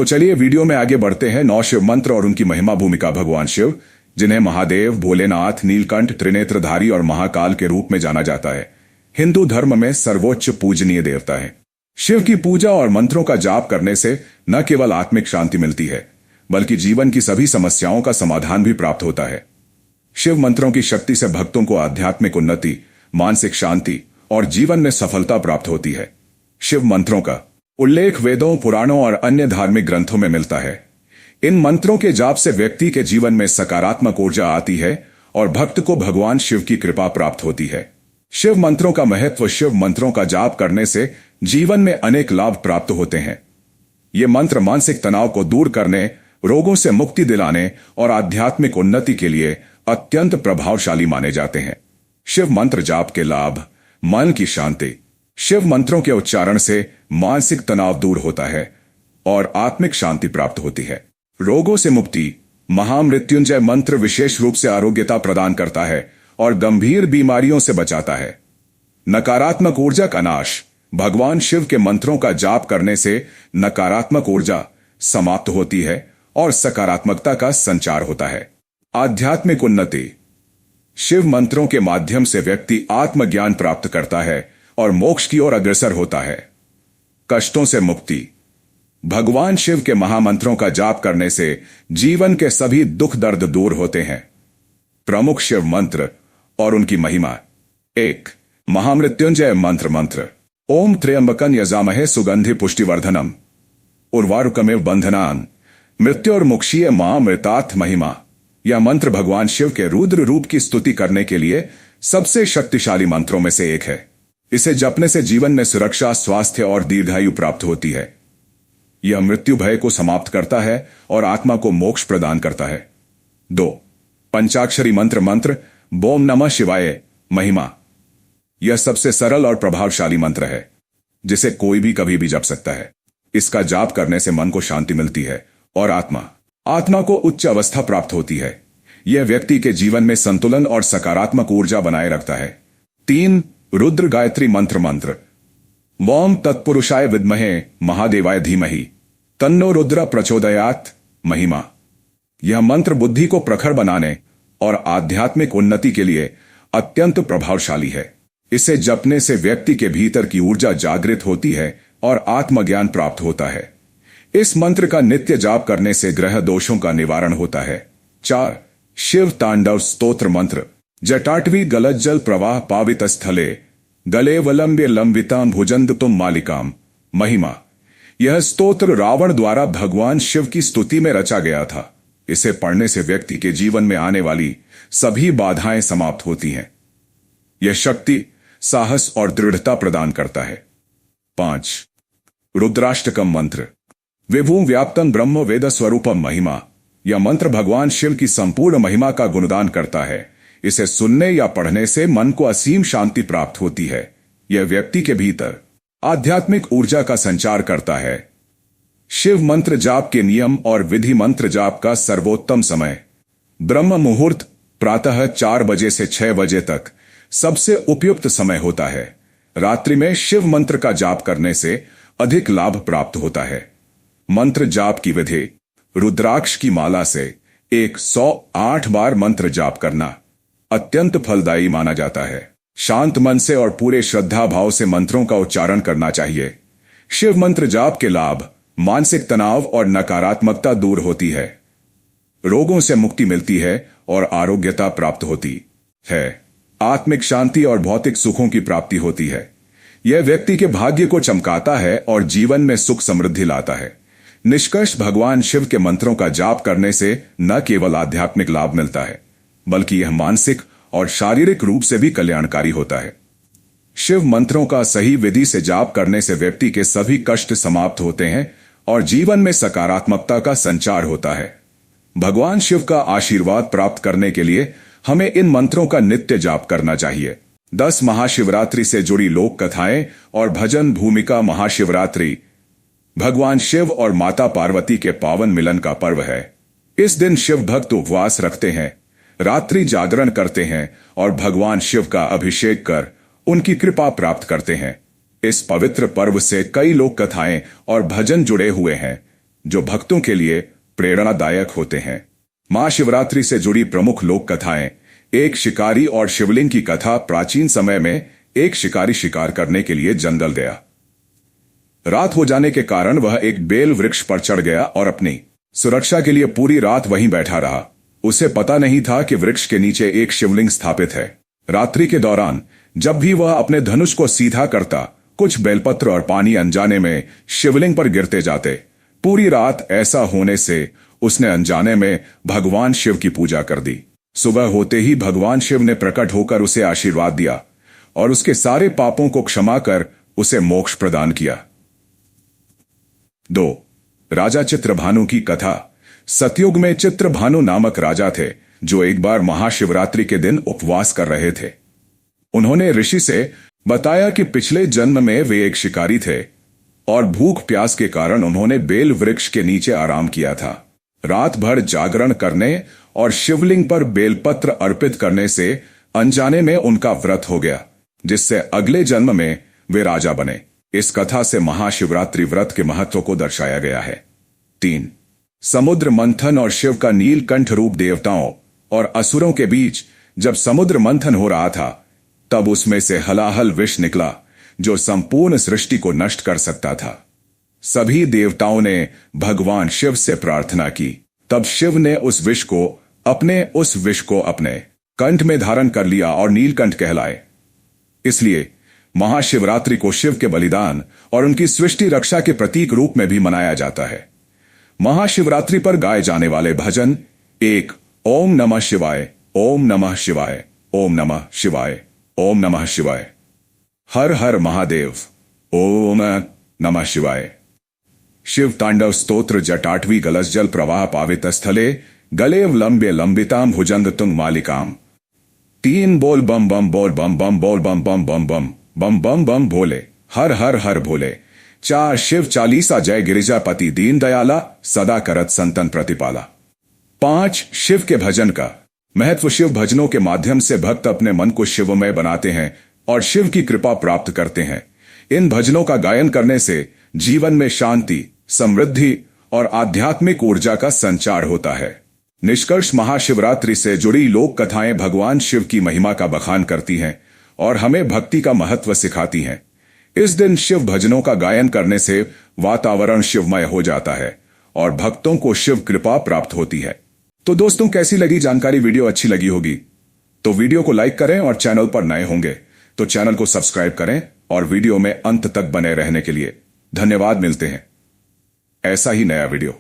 तो चलिए वीडियो में आगे बढ़ते हैं। 9 शिव मंत्र और उनकी महिमा भूमिका। भगवान शिव, जिन्हें महादेव, भोलेनाथ, नीलकंठ, त्रिनेत्रधारी और महाकाल के रूप में जाना जाता है, हिंदू धर्म में सर्वोच्च पूजनीय देवता है। शिव की पूजा और मंत्रों का जाप करने से न केवल आत्मिक शांति मिलती है, बल्कि जीवन की सभी समस्याओं का समाधान भी प्राप्त होता है। शिव मंत्रों की शक्ति से भक्तों को आध्यात्मिक उन्नति, मानसिक शांति और जीवन में सफलता प्राप्त होती है। शिव मंत्रों का उल्लेख वेदों, पुराणों और अन्य धार्मिक ग्रंथों में मिलता है। इन मंत्रों के जाप से व्यक्ति के जीवन में सकारात्मक ऊर्जा आती है और भक्त को भगवान शिव की कृपा प्राप्त होती है। शिव मंत्रों का महत्व। शिव मंत्रों का जाप करने से जीवन में अनेक लाभ प्राप्त होते हैं। ये मंत्र मानसिक तनाव को दूर करने, रोगों से मुक्ति दिलाने और आध्यात्मिक उन्नति के लिए अत्यंत प्रभावशाली माने जाते हैं। शिव मंत्र जाप के लाभ। मन की शांति। शिव मंत्रों के उच्चारण से मानसिक तनाव दूर होता है और आत्मिक शांति प्राप्त होती है। रोगों से मुक्ति। महामृत्युंजय मंत्र विशेष रूप से आरोग्यता प्रदान करता है और गंभीर बीमारियों से बचाता है। नकारात्मक ऊर्जा का नाश। भगवान शिव के मंत्रों का जाप करने से नकारात्मक ऊर्जा समाप्त होती है और सकारात्मकता का संचार होता है। आध्यात्मिक उन्नति। शिव मंत्रों के माध्यम से व्यक्ति आत्मज्ञान प्राप्त करता है और मोक्ष की ओर अग्रसर होता है। कष्टों से मुक्ति। भगवान शिव के महामंत्रों का जाप करने से जीवन के सभी दुख दर्द दूर होते हैं। प्रमुख शिव मंत्र और उनकी महिमा। 1. महामृत्युंजय मंत्र। ओम त्र्यंबकं यजामहे सुगंधि पुष्टिवर्धनम उर्वारुकमेव बंधनान मृत्योर्मुक्षीय मामृतात् महिमा। यह मंत्र भगवान शिव के रुद्र रूप की स्तुति करने के लिए सबसे शक्तिशाली मंत्रों में से एक है। इसे जपने से जीवन में सुरक्षा, स्वास्थ्य और दीर्घायु प्राप्त होती है। यह मृत्यु भय को समाप्त करता है और आत्मा को मोक्ष प्रदान करता है। 2. पंचाक्षरी मंत्र। बोम नमः शिवाय। महिमा। यह सबसे सरल और प्रभावशाली मंत्र है, जिसे कोई भी कभी भी जप सकता है। इसका जाप करने से मन को शांति मिलती है और आत्मा को उच्च अवस्था प्राप्त होती है। यह व्यक्ति के जीवन में संतुलन और सकारात्मक ऊर्जा बनाए रखता है। 3. रुद्र गायत्री मंत्र। ओम तत्पुरुषाय विद्महे महादेवाय धीमहि तन्नो रुद्र प्रचोदयात्। महिमा। यह मंत्र बुद्धि को प्रखर बनाने और आध्यात्मिक उन्नति के लिए अत्यंत प्रभावशाली है। इसे जपने से व्यक्ति के भीतर की ऊर्जा जागृत होती है और आत्मज्ञान प्राप्त होता है। इस मंत्र का नित्य जाप करने से ग्रह दोषों का निवारण होता है। 4. शिव तांडव स्तोत्र मंत्र। जटाटवी गलज्जल प्रवाह पावित स्थले गले वलंब्य लंबिताम भुजंद तुम मालिकाम। महिमा। यह स्तोत्र रावण द्वारा भगवान शिव की स्तुति में रचा गया था। इसे पढ़ने से व्यक्ति के जीवन में आने वाली सभी बाधाएं समाप्त होती हैं। यह शक्ति, साहस और दृढ़ता प्रदान करता है। 5. रुद्राष्टकम मंत्र। विभू व्याप्तम ब्रह्म वेद स्वरूपम। महिमा। यह मंत्र भगवान शिव की संपूर्ण महिमा का गुणगान करता है। इसे सुनने या पढ़ने से मन को असीम शांति प्राप्त होती है। यह व्यक्ति के भीतर आध्यात्मिक ऊर्जा का संचार करता है। शिव मंत्र जाप के नियम और विधि। मंत्र जाप का सर्वोत्तम समय ब्रह्म मुहूर्त प्रातः 4 बजे से 6 बजे तक सबसे उपयुक्त समय होता है। रात्रि में शिव मंत्र का जाप करने से अधिक लाभ प्राप्त होता है। मंत्र जाप की विधि। रुद्राक्ष की माला से 108 बार मंत्र जाप करना अत्यंत फलदायी माना जाता है। शांत मन से और पूरे श्रद्धा भाव से मंत्रों का उच्चारण करना चाहिए। शिव मंत्र जाप के लाभ। मानसिक तनाव और नकारात्मकता दूर होती है। रोगों से मुक्ति मिलती है और आरोग्यता प्राप्त होती है। आत्मिक शांति और भौतिक सुखों की प्राप्ति होती है। यह व्यक्ति के भाग्य को चमकाता है और जीवन में सुख समृद्धि लाता है। निष्कर्ष, भगवान शिव के मंत्रों का जाप करने से न केवल आध्यात्मिक लाभ मिलता है, बल्कि यह मानसिक और शारीरिक रूप से भी कल्याणकारी होता है। शिव मंत्रों का सही विधि से जाप करने से व्यक्ति के सभी कष्ट समाप्त होते हैं और जीवन में सकारात्मकता का संचार होता है। भगवान शिव का आशीर्वाद प्राप्त करने के लिए हमें इन मंत्रों का नित्य जाप करना चाहिए। 10 महाशिवरात्रि से जुड़ी लोक कथाएं और भजन भूमिका। महाशिवरात्रि भगवान शिव और माता पार्वती के पावन मिलन का पर्व है। इस दिन शिव भक्त उपवास रखते हैं, रात्रि जागरण करते हैं और भगवान शिव का अभिषेक कर उनकी कृपा प्राप्त करते हैं। इस पवित्र पर्व से कई लोक कथाएं और भजन जुड़े हुए हैं, जो भक्तों के लिए प्रेरणादायक होते हैं। महाशिवरात्रि से जुड़ी प्रमुख लोक कथाएं। एक शिकारी और शिवलिंग की कथा। प्राचीन समय में एक शिकारी शिकार करने के लिए जंगल गया। रात हो जाने के कारण वह एक बेल वृक्ष पर चढ़ गया और अपनी सुरक्षा के लिए पूरी रात वहीं बैठा रहा। उसे पता नहीं था कि वृक्ष के नीचे एक शिवलिंग स्थापित है। रात्रि के दौरान जब भी वह अपने धनुष को सीधा करता, कुछ बेलपत्र और पानी अनजाने में शिवलिंग पर गिरते जाते। पूरी रात ऐसा होने से उसने अनजाने में भगवान शिव की पूजा कर दी। सुबह होते ही भगवान शिव ने प्रकट होकर उसे आशीर्वाद दिया और उसके सारे पापों को क्षमा कर उसे मोक्ष प्रदान किया। 2. राजा चित्रभानु की कथा। सतयुग में चित्रभानु नामक राजा थे जो एक बार महाशिवरात्रि के दिन उपवास कर रहे थे। उन्होंने ऋषि से बताया कि पिछले जन्म में वे एक शिकारी थे और भूख प्यास के कारण उन्होंने बेल वृक्ष के नीचे आराम किया था। रात भर जागरण करने और शिवलिंग पर बेलपत्र अर्पित करने से अनजाने में उनका व्रत हो गया, जिससे अगले जन्म में वे राजा बने। इस कथा से महाशिवरात्रि व्रत के महत्व को दर्शाया गया है। 3. समुद्र मंथन और शिव का नीलकंठ रूप। देवताओं और असुरों के बीच जब समुद्र मंथन हो रहा था, तब उसमें से हलाहल विष निकला जो संपूर्ण सृष्टि को नष्ट कर सकता था। सभी देवताओं ने भगवान शिव से प्रार्थना की। तब शिव ने उस विष को अपने कंठ में धारण कर लिया और नीलकंठ कहलाए। इसलिए महाशिवरात्रि को शिव के बलिदान और उनकी सृष्टि रक्षा के प्रतीक रूप में भी मनाया जाता है। महाशिवरात्रि पर गाए जाने वाले भजन। 1. ओम नमः शिवाय, ओम नमः शिवाय, ओम नमः शिवाय, ओम नमः शिवाय। हर हर महादेव, ओम नमः शिवाय। शिव तांडव स्तोत्र। जटाटवी गलस जल प्रवाह पावित स्थले गलेव लंबे लंबिताम भुजंग तुंग मालिकाम। 3. बोल बम बम बोल बम बम बोल बम बम बम बम बम बम बम भोले, हर हर हर भोले। 4. शिव चालीसा। जय गिरिजापति दीन दयाला, सदा करत संतन प्रतिपाला। 5. शिव के भजन का महत्व। शिव भजनों के माध्यम से भक्त अपने मन को शिवमय बनाते हैं और शिव की कृपा प्राप्त करते हैं। इन भजनों का गायन करने से जीवन में शांति, समृद्धि और आध्यात्मिक ऊर्जा का संचार होता है। निष्कर्ष, महाशिवरात्रि से जुड़ी लोक कथाएं भगवान शिव की महिमा का बखान करती हैं और हमें भक्ति का महत्व सिखाती हैं। इस दिन शिव भजनों का गायन करने से वातावरण शिवमय हो जाता है और भक्तों को शिव कृपा प्राप्त होती है। तो दोस्तों, कैसी लगी जानकारी? वीडियो अच्छी लगी होगी तो वीडियो को लाइक करें और चैनल पर नए होंगे तो चैनल को सब्सक्राइब करें और वीडियो में अंत तक बने रहने के लिए धन्यवाद। मिलते हैं ऐसा ही नया वीडियो।